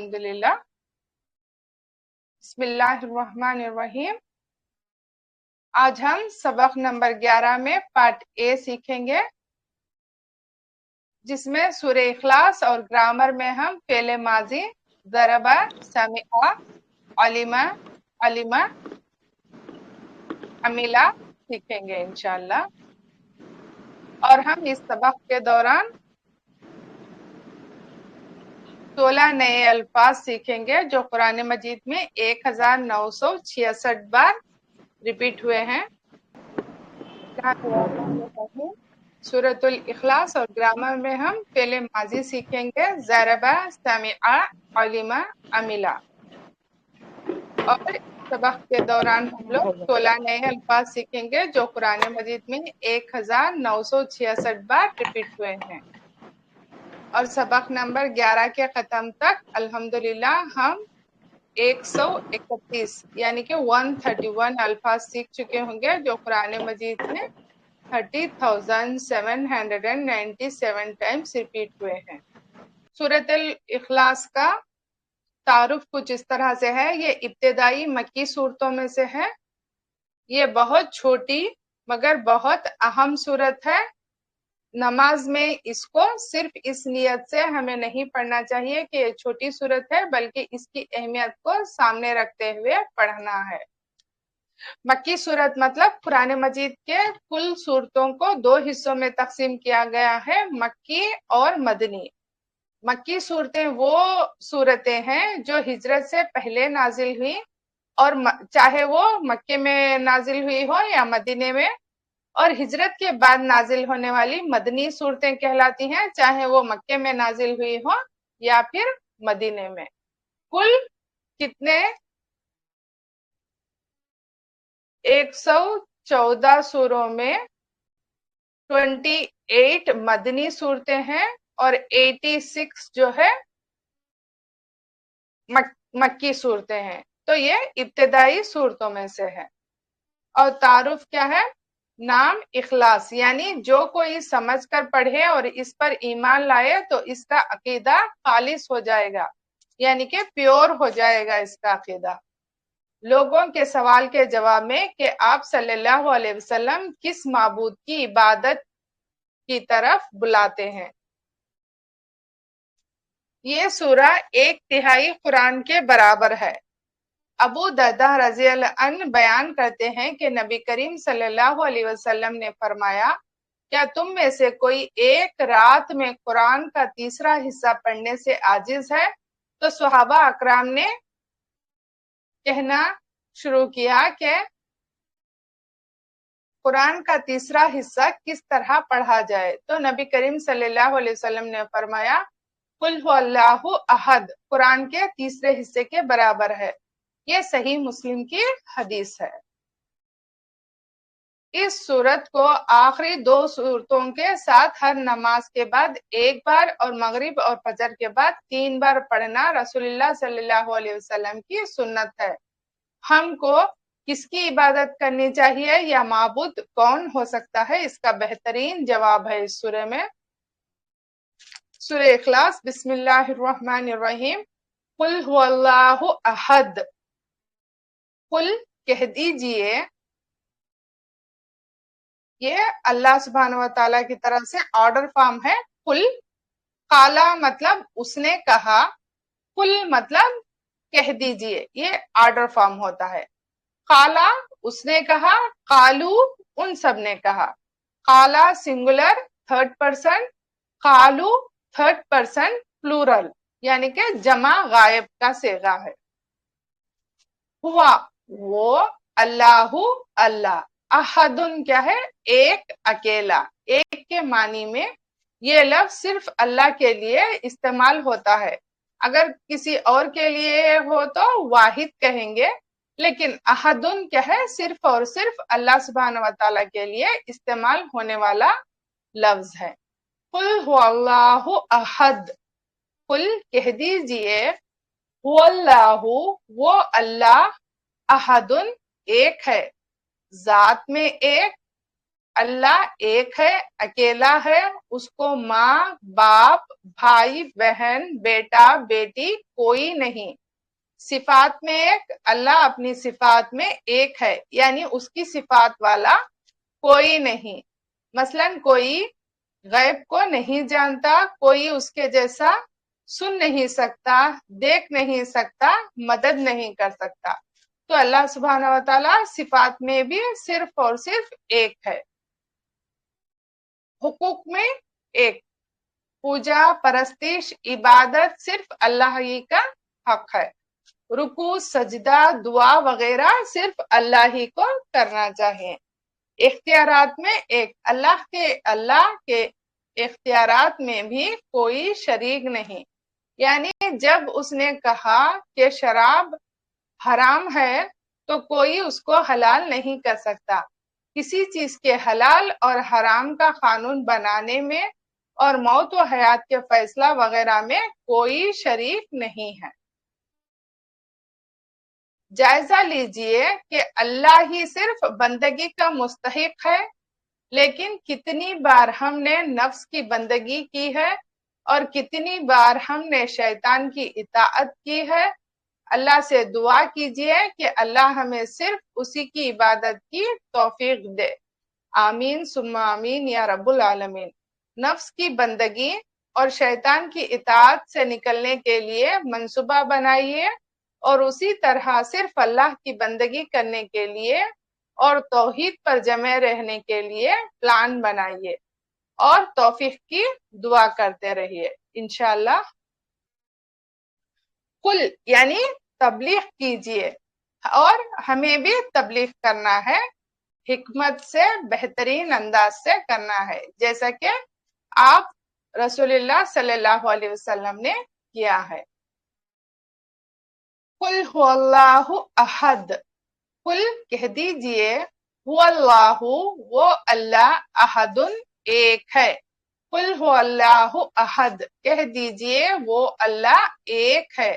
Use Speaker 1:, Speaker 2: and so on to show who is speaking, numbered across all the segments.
Speaker 1: الحمدللہ۔ بسم اللہ الرحمن الرحیم۔ آج ہم سبق نمبر 11 میں پارٹ اے سیکھیں گے، جس میں سورہ اخلاص اور گرامر میں ہم فعل ماضی، ضربہ، سمعہ، علمہ، علمہ، عملہ سیکھیں گے انشاءاللہ۔ اور ہم اس سبق کے دوران 16 نئے الفاظ سیکھیں گے جو قرآن مجید میں 1966 بار ریپیٹ ہوئے ہیں۔ سورۃ الاخلاص اور گرامر میں ہم فعل ماضی سیکھیں گے، ضربہ، سمعہ، علمہ، عملہ۔ اور سبق کے دوران ہم لوگ 16 نئے الفاظ سیکھیں گے جو قرآن مجید میں 1966 بار ریپیٹ ہوئے ہیں۔ اور سبق نمبر 11 کے ختم تک الحمدللہ ہم 131 یعنی کہ 131 الفاظ سیکھ چکے ہوں گے جو قرآن مجید میں 30,797 ٹائمز ریپیٹ ہوئے ہیں۔ سورۃ الاخلاص کا تعارف کچھ اس طرح سے ہے، یہ ابتدائی مکی صورتوں میں سے ہے۔ یہ بہت چھوٹی مگر بہت اہم صورت ہے۔ نماز میں اس کو صرف اس نیت سے ہمیں نہیں پڑھنا چاہیے کہ یہ چھوٹی صورت ہے، بلکہ اس کی اہمیت کو سامنے رکھتے ہوئے پڑھنا ہے۔ مکی صورت مطلب قرآن مجید کے کل صورتوں کو 2 حصوں میں تقسیم کیا گیا ہے، مکی اور مدنی۔ مکی صورتیں وہ صورتیں ہیں جو ہجرت سے پہلے نازل ہوئی، اور چاہے وہ مکے میں نازل ہوئی ہو یا مدینے میں، اور ہجرت کے بعد نازل ہونے والی مدنی صورتیں کہلاتی ہیں، چاہے وہ مکے میں نازل ہوئی ہو یا پھر مدینے میں۔ کل کتنے 114 سوروں میں 28 مدنی صورتیں ہیں اور 86 جو ہے مکی صورتیں ہیں، تو یہ ابتدائی صورتوں میں سے ہے۔ اور تعارف کیا ہے؟ نام اخلاص، یعنی جو کوئی سمجھ کر پڑھے اور اس پر ایمان لائے تو اس کا عقیدہ خالص ہو جائے گا، یعنی کہ پیور ہو جائے گا اس کا عقیدہ۔ لوگوں کے سوال کے جواب میں کہ آپ صلی اللہ علیہ وسلم کس معبود کی عبادت کی طرف بلاتے ہیں۔ یہ سورہ 1/3 قرآن کے برابر ہے۔ ابو دردہ رضی اللہ عنہ بیان کرتے ہیں کہ نبی کریم صلی اللہ علیہ وسلم نے فرمایا، کیا تم میں سے کوئی ایک رات میں قرآن کا تیسرا حصہ پڑھنے سے عاجز ہے؟ تو صحابہ اکرام نے کہنا شروع کیا کہ قرآن کا تیسرا حصہ کس طرح پڑھا جائے؟ تو نبی کریم صلی اللہ علیہ وسلم نے فرمایا، قل هو اللہ احد قرآن کے تیسرے حصے کے برابر ہے۔ یہ صحیح مسلم کی حدیث ہے۔ اس صورت کو آخری 2 صورتوں کے ساتھ ہر نماز کے بعد 1 بار اور مغرب اور فجر کے بعد 3 بار پڑھنا رسول اللہ صلی اللہ علیہ وسلم کی سنت ہے۔ ہم کو کس کی عبادت کرنی چاہیے یا معبود کون ہو سکتا ہے، اس کا بہترین جواب ہے اس سورہ میں۔ سورہ اخلاص، بسم اللہ الرحمن الرحیم۔ قل هو اللہ احد، قل کہہ دیجئے، یہ اللہ سبحانہ و تعالیٰ کی طرف سے آرڈر فارم ہے۔ قل، قالا مطلب اس نے کہا، قل مطلب کہہ دیجئے، یہ آرڈر فارم ہوتا ہے۔ قالا اس نے کہا، قالو ان سب نے کہا۔ قالا سنگولر 3rd پرسن، قالو 3rd پرسن پلورل، یعنی کہ جمع غائب کا صیغہ ہے۔ ہوا وہ، اللہ اللہ، احدن کیا ہے؟ ایک، اکیلا، ایک کے معنی میں یہ لفظ صرف اللہ کے لیے استعمال ہوتا ہے۔ اگر کسی اور کے لیے ہو تو واحد کہیں گے، لیکن احدن کیا ہے؟ صرف اور صرف اللہ سبحانہ و تعالیٰ کے لیے استعمال ہونے والا لفظ ہے۔ قل هو اللہ احد، قل کہہ دیجئے، هو اللہ وہ اللہ، احدن ایک ہے، ذات میں ایک، اللہ ایک ہے، اکیلا ہے، اس کو ماں، باپ، بھائی، بہن، بیٹا، بیٹی کوئی نہیں۔ صفات میں ایک، اللہ اپنی صفات میں ایک ہے، یعنی اس کی صفات والا کوئی نہیں۔ مثلا کوئی غیب کو نہیں جانتا، کوئی اس کے جیسا سن نہیں سکتا، دیکھ نہیں سکتا، مدد نہیں کر سکتا۔ تو اللہ سبحانہ و تعالی صفات میں بھی صرف اور صرف ایک ہے۔ حقوق میں ایک، پوجا، پرستش، عبادت صرف اللہ ہی کا حق ہے۔ رکوع، سجدہ، دعا وغیرہ صرف اللہ ہی کو کرنا چاہیے۔ اختیارات میں ایک، اللہ کے اختیارات میں بھی کوئی شریک نہیں، یعنی جب اس نے کہا کہ شراب حرام ہے تو کوئی اس کو حلال نہیں کر سکتا۔ کسی چیز کے حلال اور حرام کا قانون بنانے میں اور موت و حیات کے فیصلہ وغیرہ میں کوئی شریک نہیں ہے۔ جائزہ لیجئے کہ اللہ ہی صرف بندگی کا مستحق ہے، لیکن کتنی بار ہم نے نفس کی بندگی کی ہے اور کتنی بار ہم نے شیطان کی اطاعت کی ہے۔ اللہ سے دعا کیجئے کہ اللہ ہمیں صرف اسی کی عبادت کی توفیق دے۔ آمین ثم آمین یا رب العالمین۔ نفس کی بندگی اور شیطان کی اطاعت سے نکلنے کے لیے منصوبہ بنائیے، اور اسی طرح صرف اللہ کی بندگی کرنے کے لیے اور توحید پر جمع رہنے کے لیے پلان بنائیے، اور توفیق کی دعا کرتے رہیے انشاءاللہ۔ کل یعنی تبلیغ کیجئے، اور ہمیں بھی تبلیغ کرنا ہے، حکمت سے، بہترین انداز سے کرنا ہے، جیسا کہ آپ رسول اللہ صلی اللہ علیہ وسلم نے کیا ہے۔ قل هو اللہ احد، قل کہہ دیجئے، هو اللہ وہ اللہ، احد ایک ہے۔ قل هو اللہ احد کہہ دیجئے وہ اللہ ایک ہے۔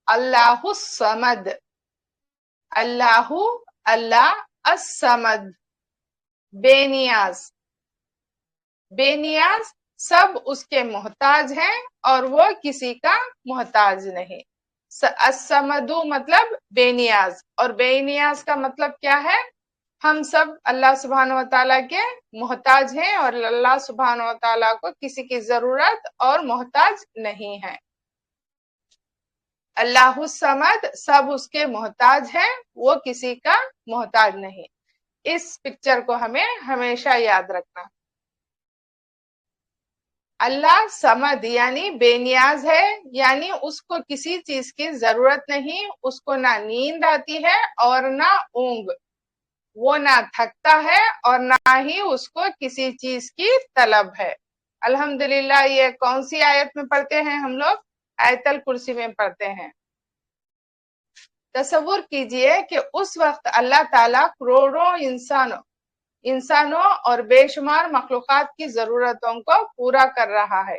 Speaker 1: اللہ الصمد، اللہ الصمد بے نیاز، بے نیاز، سب اس کے محتاج ہیں اور وہ کسی کا محتاج نہیں۔ الصمد مطلب بے نیاز، اور بے نیاز کا مطلب کیا ہے؟ ہم سب اللہ سبحانہ و تعالیٰ کے محتاج ہیں، اور اللہ سبحانہ و تعالیٰ کو کسی کی ضرورت اور محتاج نہیں ہے۔ اللہ الصمد، سب اس کے محتاج ہیں، وہ کسی کا محتاج نہیں۔ اس پکچر کو ہمیں ہمیشہ یاد رکھنا۔ اللہ صمد یعنی بے نیاز ہے، یعنی اس کو کسی چیز کی ضرورت نہیں، اس کو نہ نیند آتی ہے اور نہ اونگ، وہ نہ تھکتا ہے اور نہ ہی اس کو کسی چیز کی طلب ہے۔ الحمدللہ یہ کون سی آیت میں پڑھتے ہیں ہم لوگ؟ آیت الکرسی میں پڑھتے ہیں۔ تصور کیجئے کہ اس وقت اللہ تعالیٰ کروڑوں انسانوں اور بے شمار مخلوقات کی ضرورتوں کو پورا کر رہا ہے۔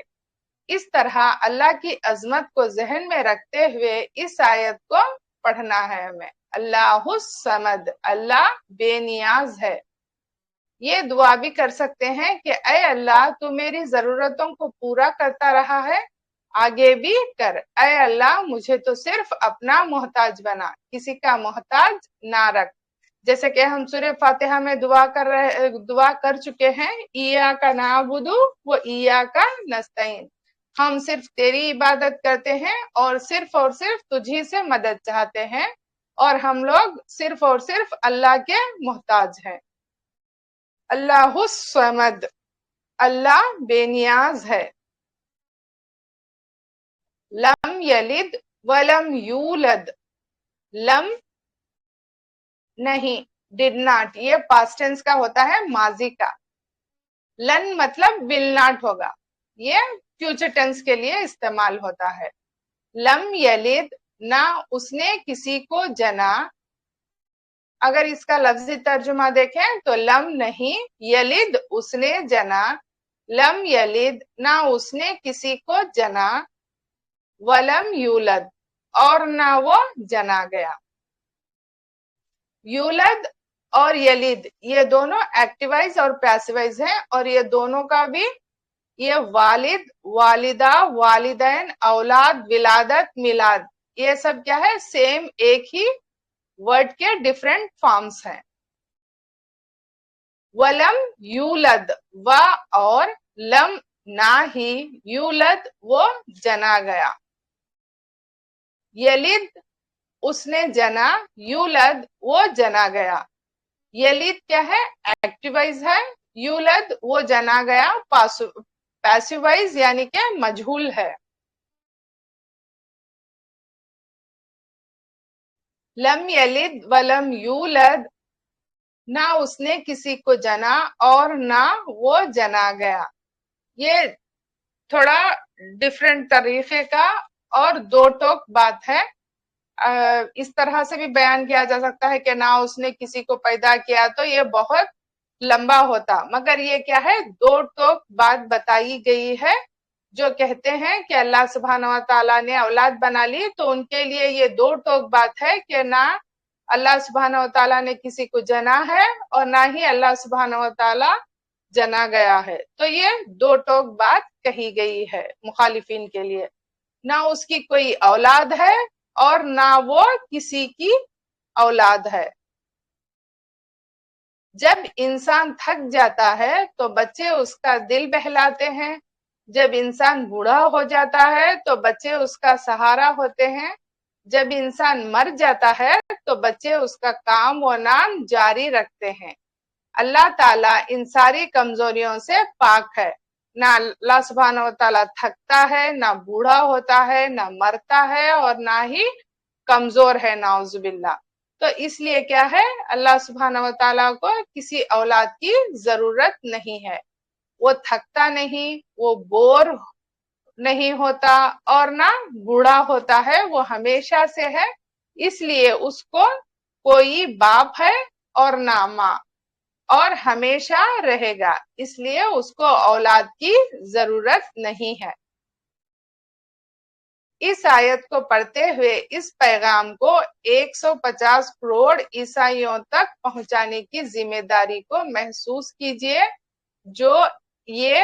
Speaker 1: اس طرح اللہ کی عظمت کو ذہن میں رکھتے ہوئے اس آیت کو پڑھنا ہے ہمیں۔ اللہ الصمد، اللہ بے نیاز ہے۔ یہ دعا بھی کر سکتے ہیں کہ اے اللہ تو میری ضرورتوں کو پورا کرتا رہا ہے، آگے بھی کر۔ اے اللہ مجھے تو صرف اپنا محتاج بنا، کسی کا محتاج نہ رکھ۔ جیسے کہ ہم سورہ فاتحہ میں دعا کر چکے ہیں، ایاک نعبد و ایاک نستعین، ہم صرف تیری عبادت کرتے ہیں اور صرف تجھی سے مدد چاہتے ہیں، اور ہم لوگ صرف اور صرف اللہ کے محتاج ہیں۔ اللہ الصمد، اللہ بے نیاز ہے۔ لم یلد ولم یولد، لم نہیں، did not، یہ past tense کا ہوتا ہے، ماضی کا۔ لن مطلب will not ہوگا، یہ فیوچر ٹینس کے لیے استعمال ہوتا ہے۔ لم یلد، نہ اس نے کسی کو جنا۔ اگر اس کا لفظی ترجمہ دیکھیں تو لم نہیں، یلد اس نے جنا، لم یلد نہ اس نے کسی کو جنا، ولم یولد اور نہ وہ جنا گیا۔ یولد اور یلید، یہ دونوں ایکٹیوائز اور پیسیوائز ہیں، اور یہ دونوں کا بھی یہ والد، والدہ، والدین، اولاد، ولادت، میلاد، یہ سب کیا ہے؟ سیم ایک ہی ورڈ کے ڈفرینٹ فارمز ہیں۔ ولم یولد، و اور لم نہ ہی، یولد وہ جنا گیا، یلد اس نے جنا، یولد وہ جنا گیا۔ یلد کیا ہے؟ ایکٹیوائز ہے، یولد وہ جنا گیا پیسیوائز یعنی کہ مجہول ہے۔ لم یلد ولم یولد، نہ اس نے کسی کو جنا اور نہ وہ جنا گیا۔ یہ تھوڑا ڈفرینٹ طریقے کا اور دو ٹوک بات ہے۔ اس طرح سے بھی بیان کیا جا سکتا ہے کہ نہ اس نے کسی کو پیدا کیا، تو یہ بہت لمبا ہوتا، مگر یہ کیا ہے؟ دو ٹوک بات بتائی گئی ہے۔ جو کہتے ہیں کہ اللہ سبحانہ و تعالیٰ نے اولاد بنا لی، تو ان کے لیے یہ دو ٹوک بات ہے کہ نہ اللہ سبحانہ و تعالیٰ نے کسی کو جنا ہے اور نہ ہی اللہ سبحانہ و تعالیٰ جنا گیا ہے۔ تو یہ دو ٹوک بات کہی گئی ہے مخالفین کے لیے۔ نہ اس کی کوئی اولاد ہے اور نہ وہ کسی کی اولاد ہے۔ جب انسان تھک جاتا ہے تو بچے اس کا دل بہلاتے ہیں، جب انسان بوڑھا ہو جاتا ہے تو بچے اس کا سہارا ہوتے ہیں، جب انسان مر جاتا ہے تو بچے اس کا کام و نام جاری رکھتے ہیں۔ اللہ تعالیٰ ان ساری کمزوریوں سے پاک ہے۔ نہ اللہ سبحانہ و تعالیٰ تھکتا ہے، نہ بوڑھا ہوتا ہے، نہ مرتا ہے، اور نہ ہی کمزور ہے، نعوذ باللہ۔ تو اس لیے کیا ہے؟ اللہ سبحانہ و تعالیٰ کو کسی اولاد کی ضرورت نہیں ہے۔ وہ تھکتا نہیں، وہ بور نہیں ہوتا، اور نہ بوڑھا ہوتا ہے، وہ ہمیشہ سے ہے، اس لیے اس کو کوئی باپ ہے اور نہ ماں، اور ہمیشہ رہے گا، اس لیے اس کو اولاد کی ضرورت نہیں ہے۔ اس آیت کو پڑھتے ہوئے اس پیغام کو 150 کروڑ عیسائیوں تک پہنچانے کی ذمہ داری کو محسوس کیجئے، جو یہ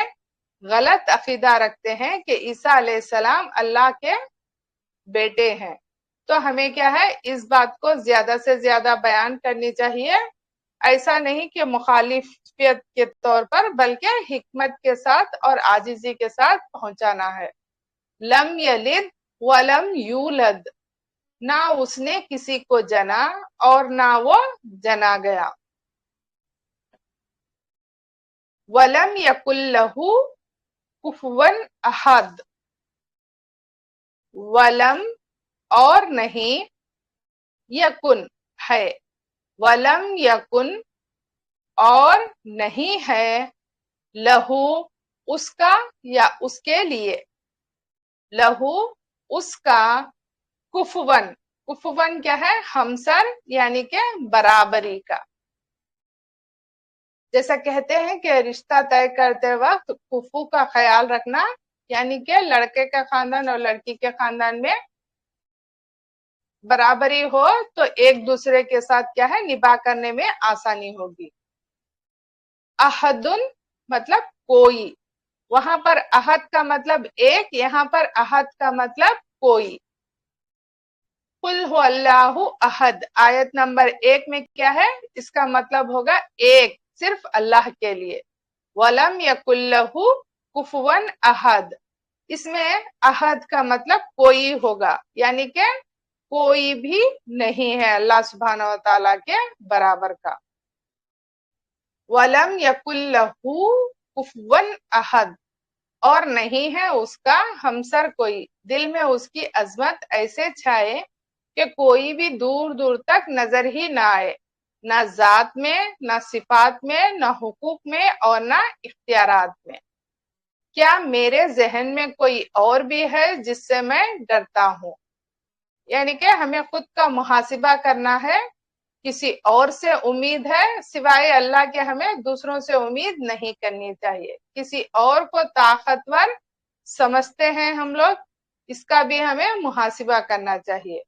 Speaker 1: غلط عقیدہ رکھتے ہیں کہ عیسیٰ علیہ السلام اللہ کے بیٹے ہیں۔ تو ہمیں کیا ہے؟ اس بات کو زیادہ سے زیادہ بیان کرنی چاہیے، ایسا نہیں کہ مخالفت کے طور پر، بلکہ حکمت کے ساتھ اور عاجزی کے ساتھ پہنچانا ہے۔ لم یلد ولم یولد، نہ اس نے کسی کو جنا اور نہ وہ جنا گیا۔ ولم یکن لہ کفوا احد، ولم اور نہیں، یکن ہے، ولم یکن اور نہیں ہے، لہو اس کا یا اس کے لیے، لہو اس کا، کفون، کفون کیا ہے؟ ہمسر یعنی کہ برابری کا۔ جیسا کہتے ہیں کہ رشتہ طے کرتے وقت کفو کا خیال رکھنا، یعنی کہ لڑکے کا خاندان اور لڑکی کے خاندان میں برابری ہو تو ایک دوسرے کے ساتھ کیا ہے؟ نباہ کرنے میں آسانی ہوگی۔ احدن مطلب کوئی، وہاں پر احد کا مطلب ایک، یہاں پر احد کا مطلب کوئی۔ قل هو اللہ احد، آیت نمبر 1 میں کیا ہے؟ اس کا مطلب ہوگا ایک، صرف اللہ کے لیے۔ ولم یکن لہ کفوا احد، اس میں احد کا مطلب کوئی ہوگا، یعنی کہ کوئی بھی نہیں ہے اللہ سبحانہ و تعالیٰ کے برابر کا۔ وَلَمْ يَكُنْ لَهُ كُفُوًا أَحَدٌ، اور نہیں ہے اس کا ہمسر کوئی۔ دل میں اس کی عظمت ایسے چھائے کہ کوئی بھی دور دور تک نظر ہی نہ آئے، نہ ذات میں، نہ صفات میں، نہ حقوق میں، اور نہ اختیارات میں۔ کیا میرے ذہن میں کوئی اور بھی ہے جس سے میں ڈرتا ہوں؟ یعنی کہ ہمیں خود کا محاسبہ کرنا ہے، کسی اور سے امید ہے سوائے اللہ کے، ہمیں دوسروں سے امید نہیں کرنی چاہیے۔ کسی اور کو طاقتور سمجھتے ہیں ہم لوگ، اس کا بھی ہمیں محاسبہ کرنا چاہیے۔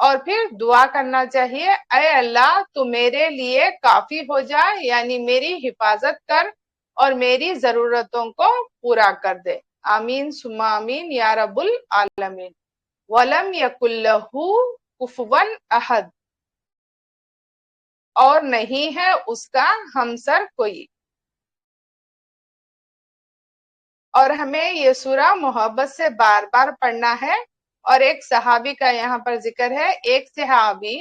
Speaker 1: اور پھر دعا کرنا چاہیے، اے اللہ تو میرے لیے کافی ہو جا، یعنی میری حفاظت کر اور میری ضرورتوں کو پورا کر دے۔ آمین ثم آمین یا رب العالمین۔ وَلَمْ يَكُنْ لَهُ كُفُوًا أَحَدٌ، اور نہیں ہے اس کا ہمسر کوئی۔ اور ہمیں یہ سورہ محبت سے بار بار پڑھنا ہے۔ اور ایک صحابی کا یہاں پر ذکر ہے، ایک صحابی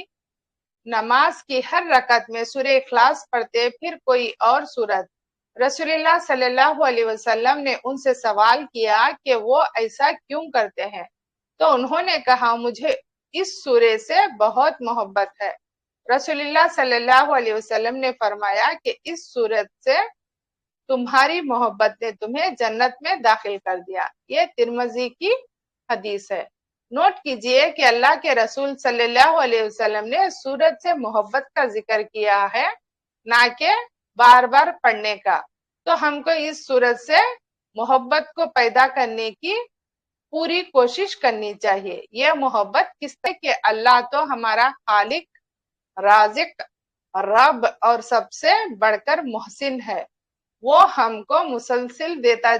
Speaker 1: نماز کی ہر رکعت میں سورہ اخلاص پڑھتے، پھر کوئی اور سورت۔ رسول اللہ صلی اللہ علیہ وسلم نے ان سے سوال کیا کہ وہ ایسا کیوں کرتے ہیں؟ تو انہوں نے کہا مجھے اس سورے سے بہت محبت ہے۔ رسول اللہ صلی اللہ علیہ وسلم نے فرمایا کہ اس سورت سے تمہاری محبت نے تمہیں جنت میں داخل کر دیا۔ یہ ترمذی کی حدیث ہے۔ نوٹ کیجئے کہ اللہ کے رسول صلی اللہ علیہ وسلم نے سورت سے محبت کا ذکر کیا ہے، نہ کہ بار بار پڑھنے کا۔ تو ہم کو اس سورت سے محبت کو پیدا کرنے کی پوری کوشش کرنی چاہیے۔ یہ محبت کس طرح کہ اللہ تو ہمارا خالق، رازق، رب اور سب سے بڑھ کر محسن ہے۔ وہ ہم کو مسلسل دیتا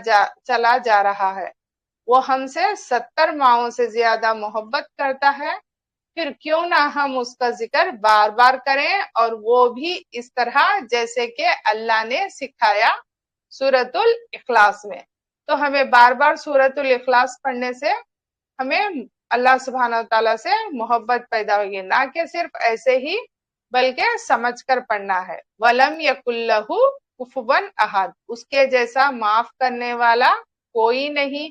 Speaker 1: چلا جا رہا ہے۔ وہ ہم سے 70 ماؤں سے زیادہ محبت کرتا ہے، پھر کیوں نہ ہم اس کا ذکر بار بار کریں، اور وہ بھی اس طرح جیسے کہ اللہ نے سکھایا سورۃ الاخلاص میں۔ تو ہمیں بار بار سورۃ الاخلاص پڑھنے سے ہمیں اللہ سبحانہ وتعالیٰ سے محبت پیدا ہوگی، نہ کہ صرف ایسے ہی بلکہ سمجھ کر پڑھنا ہے۔ وَلَمْ يَكُنْ لَهُ كُفُوًا أَحَدٌ، اس کے جیسا معاف کرنے والا کوئی نہیں،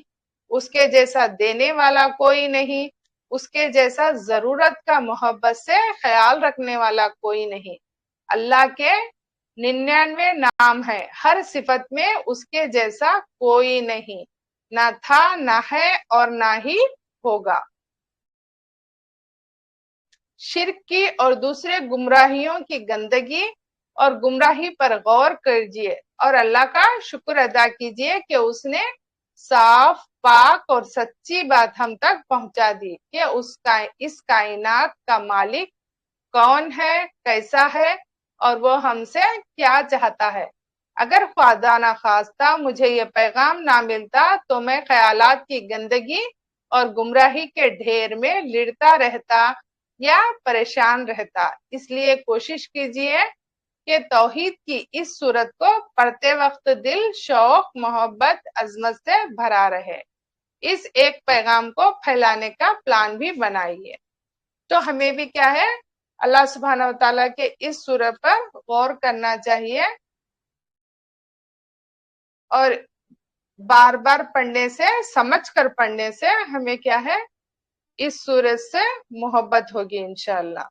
Speaker 1: اس کے جیسا دینے والا کوئی نہیں، اس کے جیسا ضرورت کا محبت سے خیال رکھنے والا کوئی نہیں۔ اللہ کے 99 نام ہے، ہر صفت میں اس کے جیسا کوئی نہیں، نہ تھا، نہ ہے اور نہ ہی ہوگا۔ شرک کی اور دوسرے گمراہیوں کی گندگی اور گمراہی پر غور کیجیے اور اللہ کا شکر ادا کیجیے کہ اس نے صاف، پاک اور سچی بات ہم تک پہنچا دی کہ اس کائنات کا مالک کون ہے، کیسا ہے، اور وہ ہم سے کیا چاہتا ہے۔ اگر خدا نہ خواستہ مجھے یہ پیغام نہ ملتا تو میں خیالات کی گندگی اور گمراہی کے ڈھیر میں لڑتا رہتا یا پریشان رہتا۔ اس لیے کوشش کیجیے کہ توحید کی اس سورت کو پڑھتے وقت دل شوق، محبت، عظمت سے بھرا رہے۔ اس ایک پیغام کو پھیلانے کا پلان بھی بنائیے۔ تو ہمیں بھی کیا ہے، اللہ سبحانہ وتعالیٰ کے اس سورت پر غور کرنا چاہیے، اور بار بار پڑھنے سے، سمجھ کر پڑھنے سے ہمیں کیا ہے، اس سورت سے محبت ہوگی انشاءاللہ۔